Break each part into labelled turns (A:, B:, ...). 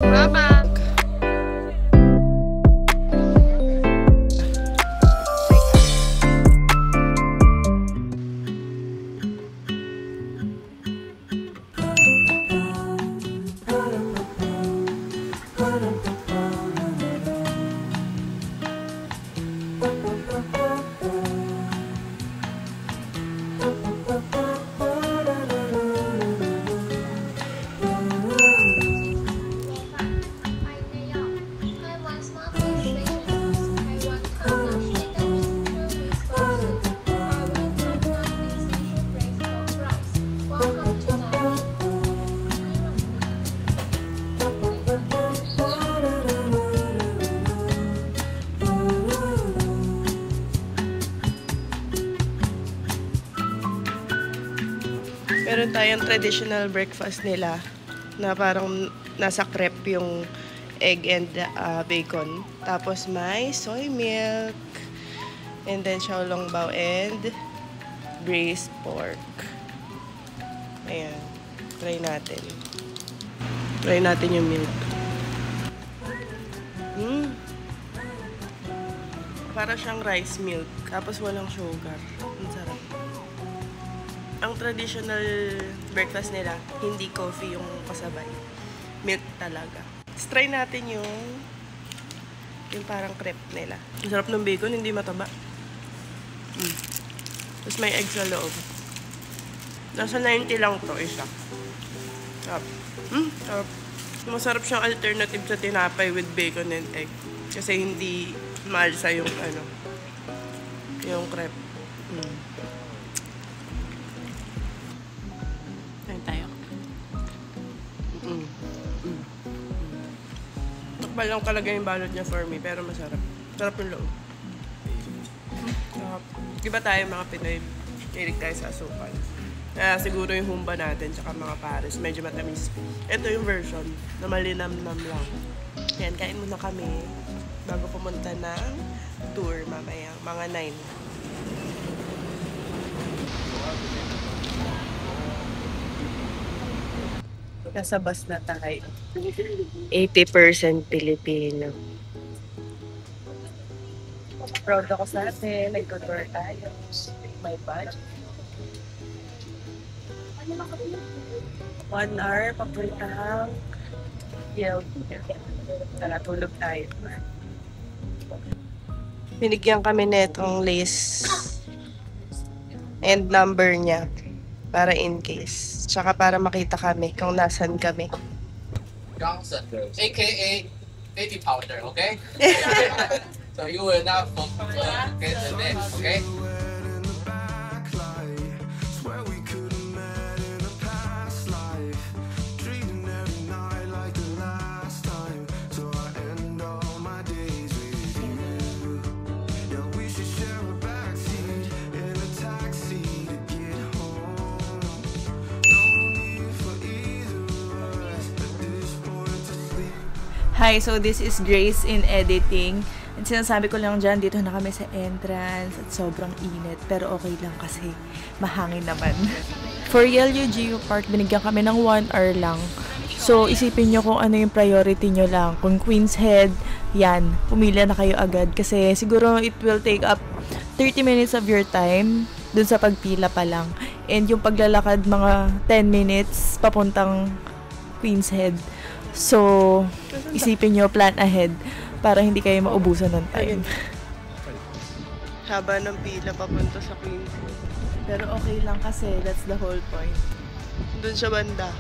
A: Bye-bye! Meron tayong traditional breakfast nila na parang nasa crepe yung egg and bacon. Tapos may soy milk. And then xiaolongbao and braised pork. Ayan. Try natin. Try natin yung milk. Para siyang rice milk. Tapos walang sugar. Ang sarap. Ang traditional breakfast nila, hindi coffee yung kasabay. Milk talaga. Let's try natin yung parang crepe nila. Ang sarap ng bacon, hindi mataba. Tapos may egg sa loob. Nasa 90 lang to isa. Sarap. Sarap. Masarap siyang alternative sa tinapay with bacon and egg. Kasi hindi maalsa yung yung crepe. Tayo. Takbal lang talaga yung balot niya for me, pero masarap. Sarap yung loob. Sarap. Diba tayo mga Pinoy, hilig tayo sa asukal. Kaya siguro yung humba natin, tsaka mga pares, medyo matamis. Ito yung version na malinamnam lang. Yan, kain muna kami bago pumunta ng tour mamaya, mga 9. Nasa bus na tayo. 80% Pilipino. Proud ako sa atin. Nag-tour tayo. May budget. 1 hour papuntang Hill. Tara, tulog tayo. Binigyan kami netong lace and number niya para in case. Tsaka para makita kami kung nasan kami.
B: Johnson, aka baby powder, okay? So you will not get the name, okay?
C: Hi, so this is Grace in editing. And sinasabi ko lang dyan, dito na kami sa entrance at sobrang init. Pero okay lang kasi mahangin naman. For LUGU Park, binigyan kami ng 1 hour lang. So, isipin nyo kung ano yung priority nyo lang. Kung Queen's Head, yan, pumila na kayo agad. Kasi siguro it will take up 30 minutes of your time dun sa pagpila pa lang. And yung paglalakad, mga 10 minutes papuntang Queen's Head. So, isipin nyo, plan ahead para hindi kayo maubusan ng time.
A: Haba ng pila papunta sa Queen's.
C: Pero okay lang kasi that's the whole point.
A: Doon sa banda.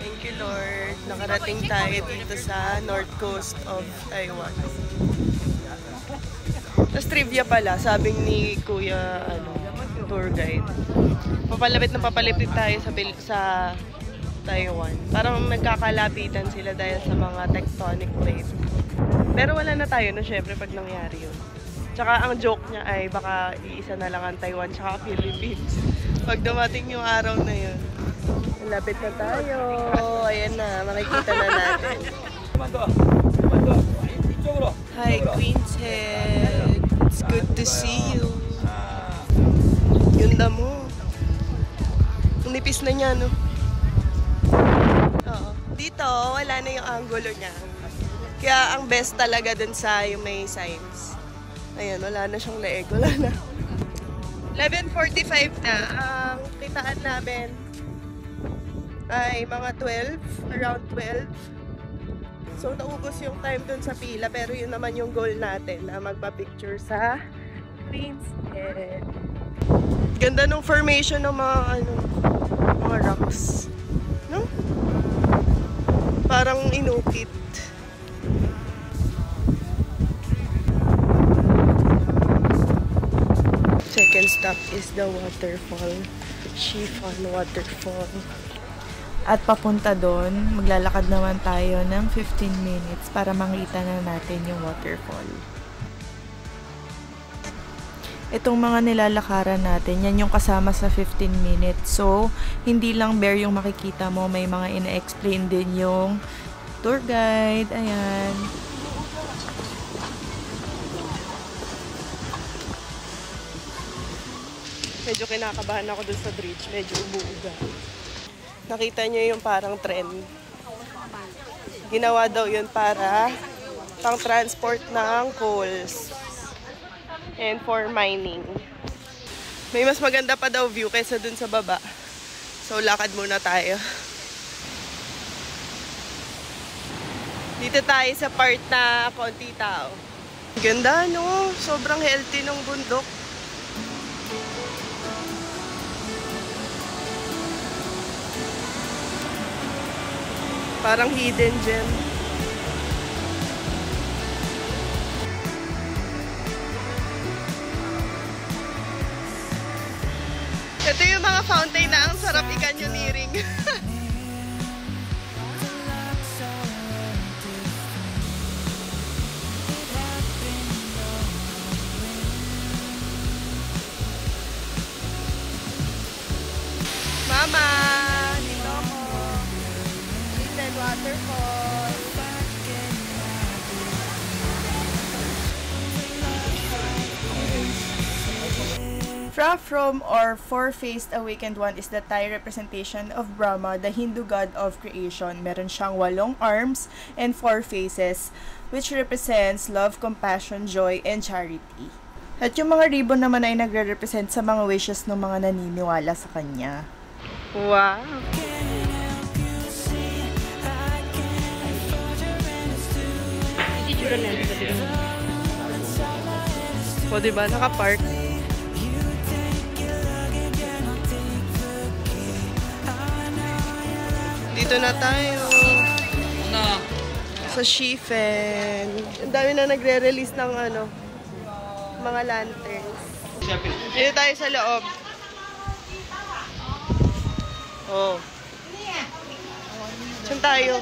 A: Thank you, Lord. Nakarating tayo dito sa north coast of Taiwan. Tapos trivia pala, sabi ni Kuya tour guide. Papalapit na papalapit tayo sa Taiwan. Parang nagkakalapitan sila dahil sa mga tectonic plates. Pero wala na tayo no, syempre pag nangyari yun. Tsaka ang joke niya ay baka iisa na lang ang Taiwan tsaka Philippines. Pag dumating yung araw na yun. Lapit na tayo. Ayan na, makikita na natin. Hi, Queen's Head. It's good to see you. Yung damo. Ang nipis na niya, no? Oh. Oo, wala na yung angulo niya. Kaya ang best talaga dun sa yung may signs. Ayan, wala na siyang leeg. Wala na. 11:45 na. Ang kitaan namin ay mga 12. Around 12. So, naubos yung time dun sa pila. Pero yun naman yung goal natin na magpa-picture sa Queen's Head. Ganda ng formation ng mga rocks. No? Parang inukit. Second stop is the waterfall. Chiffon Waterfall.
C: At papunta doon, maglalakad naman tayo ng 15 minutes para makita na natin yung waterfall. Itong mga nilalakaran natin, yan yung kasama sa 15 minutes. So, hindi lang bare yung makikita mo, may mga ina-explain din yung tour guide. Ayan.
A: Medyo kinakabahan ako dun sa bridge. Medyo ubu-uga. Nakita nyo yung parang tren. Ginawa daw yun para pang-transport ng coals. And for mining. May mas maganda pa daw view kaysa dun sa baba. So, lakad muna tayo. Dito tayo sa part na konti tao. Ganda, no? Sobrang healthy ng bundok. Parang hidden gem. Ito yung mga fountain na ang sarap i-canyoneering. Mama! Dito ako. Chiffon Waterfall.
C: From or four-faced awakened one is the Thai representation of Brahma, the Hindu god of creation. Meron siyang 8 arms and 4 faces, which represents love, compassion, joy, and charity. At yung mga ribbon naman ay nagre-represent sa mga wishes ng mga naniniwala sa kanya.
A: Wow! O, diba? Naka-park. Dito na tayo. Sa Chiffon. Ang dami na nagre-release ng mga lanterns. Dito tayo sa loob. Oh. Saan tayo?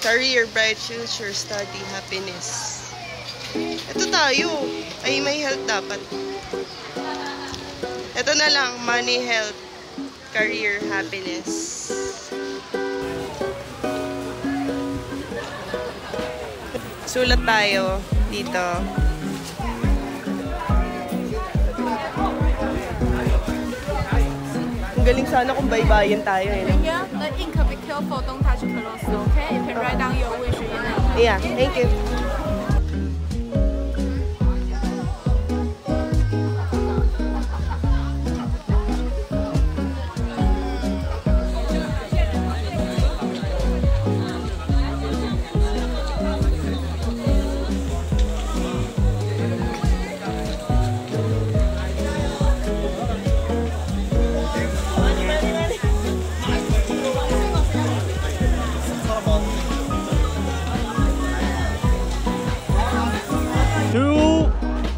A: Career, bright future, study, happiness. Ito tayo. Ay, may health dapat. Ito na lang, money, health, career, happiness. Sulat tayo dito. Ang galing sana kung baybayin tayo.
D: Yeah, the ink be careful, don't touch close, okay? You can write down your wish in it.
A: Yeah, thank you.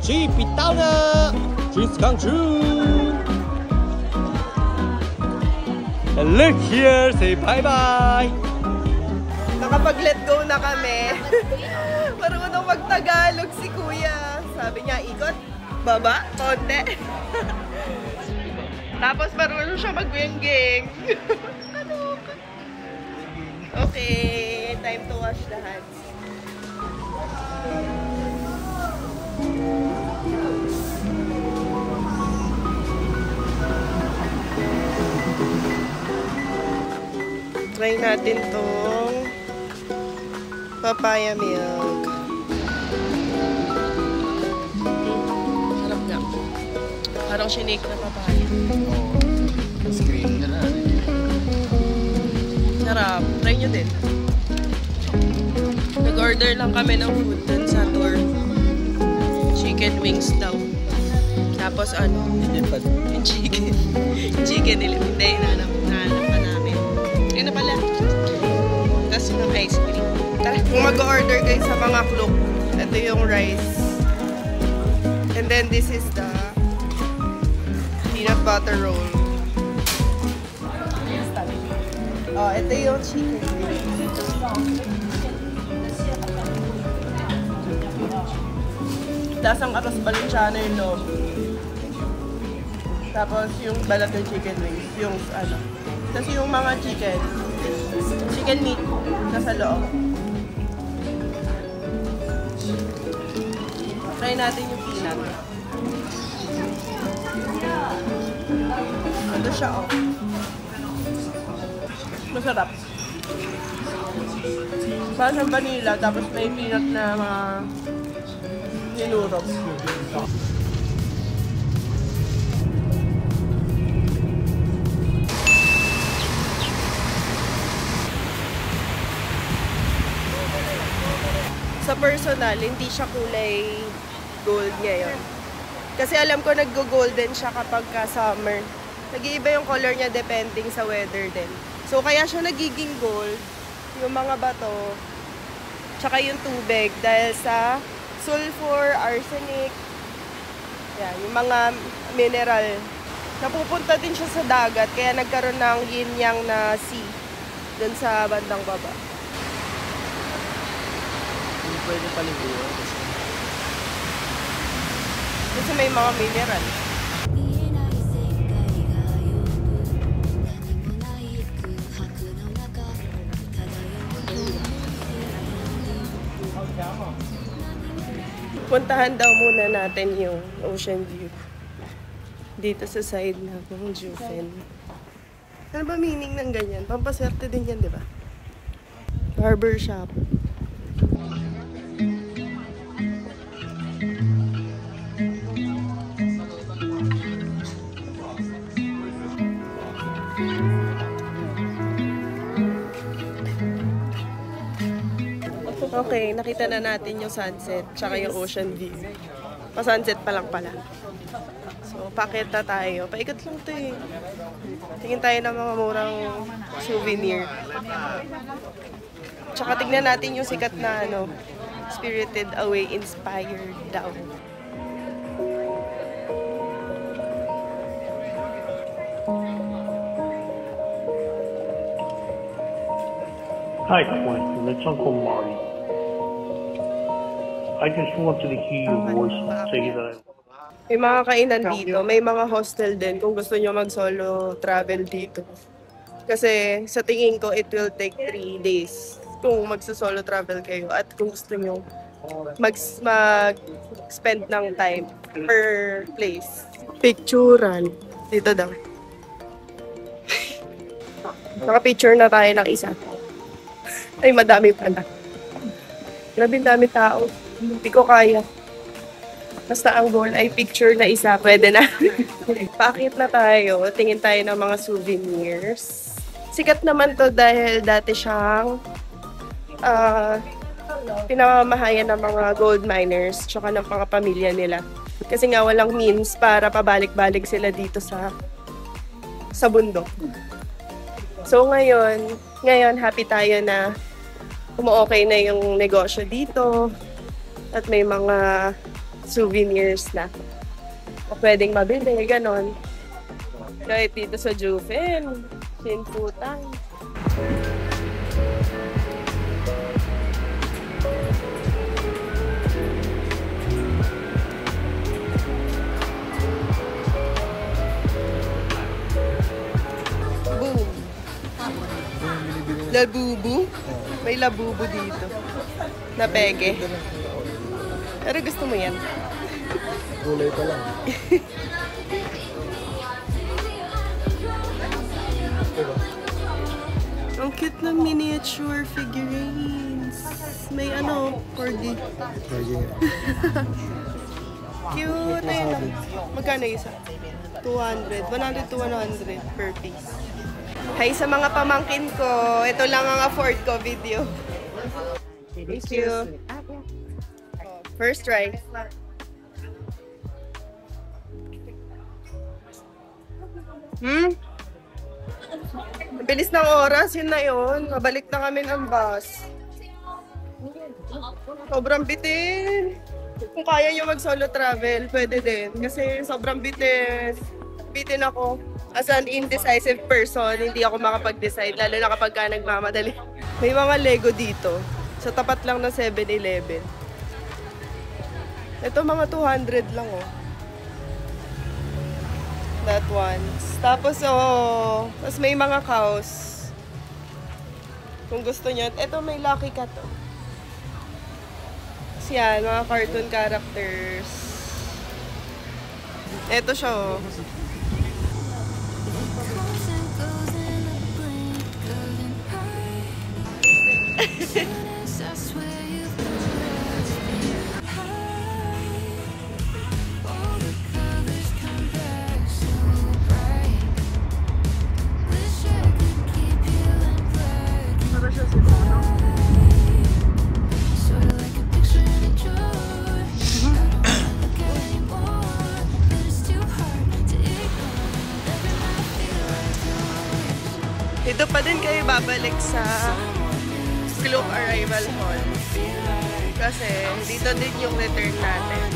E: Jeep it down na! Dreams come true! And look here, say bye-bye!
A: Nakapag-let go na kami. Marunong mag-Tagalog si Kuya. Sabi niya, ikot, baba, konti. Tapos marunong siya mag-geng-geng. Okay, time to wash the hands. Try natin tong papaya milk. Sarap nga. Parang shinake na papaya.
B: Screen ka na.
A: Sarap. Try nyo din. Nag-order lang kami ng food dun sa tour. Chicken wings daw. Tapos ano? Yung chicken. Chicken nila. Hindi, nahanap pa namin. Yun na pala. Tapos yung ice cream. Tara. Kung mag-order kayo sa mga Klook, ito yung rice. And then this is the peanut butter roll. Oh, ito yung chicken wings. Lasang atas balansana yung loob. Tapos yung balat ng chicken wings, yung ano. Tapos yung mga chicken meat nasa loob. Try natin yung peanut. Ano siya, oh. Masarap. Parang siyang vanilla, tapos may peanut na mga nilurog. Sa personal, hindi siya kulay gold ngayon. Kasi alam ko nag-golden siya kapag summer. Nag-iiba yung color niya depending sa weather din. So kaya siya nagiging gold, yung mga bato, tsaka yung tubig dahil sa sulfur, arsenic, yan, yung mga mineral. Napupunta din siya sa dagat, kaya nagkaroon ng yin-yang na sea dun sa bandang baba.
E: Hindi pwede paliguan.
A: Kasi may mga mineral. Puntahan daw muna natin yung ocean view dito sa side ng Jufen. Ano ba meaning ng ganyan? Pampaswerte din yan, di ba? Barber shop. Okay, nakita na natin yung sunset tsaka yung ocean view. Pa-sunset pa lang pala. So, pakit na tayo. Paikot lang to eh. Tingin tayo ng mga murang souvenir. Tsaka tignan natin yung sikat na ano, Spirited Away inspired daw.
F: Hi, Quentin. It's Uncle Marty. I just wanted to hear your voice and say that
A: May mga kainan dito, may mga hostel din kung gusto nyo mag-solo travel dito. Kasi sa tingin ko, it will take 3 days kung magsa-solo travel kayo at kung gusto nyo mag-spend ng time per place. Picturean. Dito daw. Naka-picture na tayo ng isa. Ay, madami pala. Grabe dami tao. Hindi ko kaya. Basta ang goal ay picture na isa, pwede na. Paakit na tayo. Tingin tayo ng mga souvenirs. Sikat naman to dahil dati siyang pinamamahayan ng mga gold miners tsaka ng mga pamilya nila. Kasi nga walang means para pabalik-balik sila dito sa bundok. So ngayon happy tayo na umu-okay na yung negosyo dito at may mga souvenirs na pwedeng mabili, ganon. Kahit dito sa Jufen, sinputan. Boom! Labubu? May labubu dito. Na pege. Pero gusto mo yan?
E: Gulay pa lang.
A: Ang cute na miniature figurines. May ano, 4D. Cute. Ayun lang. Magkano isa? 200. 100 to 100 per piece. Hi sa mga pamangkin ko. Ito lang ang afford ko video. Thank you. First try. Bilis ng oras, yun na yun. Pabalik na kami ng bus. Sobrang bitin. Kung kaya nyo mag-solo travel, pwede din. Kasi sobrang bitin. Bitin ako. As an indecisive person, hindi ako makapag-decide. Lalo na kapag ka nagmamadali. May mga Lego dito. Sa tapat lang ng 7-Eleven. Ito mga 200 lang oh. That one. Tapos oh, tapos may mga cows. Kung gusto niyo, ito may Lucky Cat oh. Tapos yan, mga cartoon characters. Ito siya oh. Dito pa din kayo babalik sa Klook Arrival Hall. Kasi dito din yung return natin.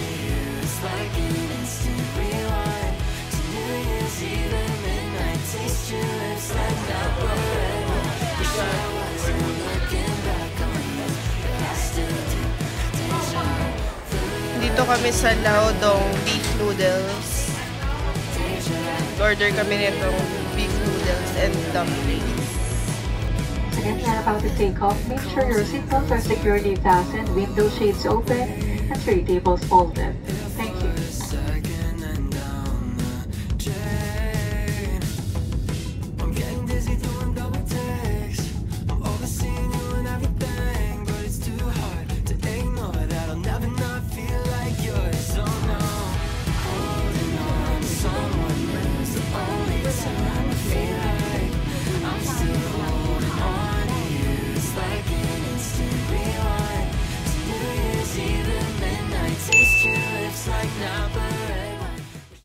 A: Dito kami sa Laodong beef noodles. Order kami nitong beef noodles and dumplings.
G: If you're about to take off, make sure your seatbelts are securely fastened, window shades open, and tray tables folded.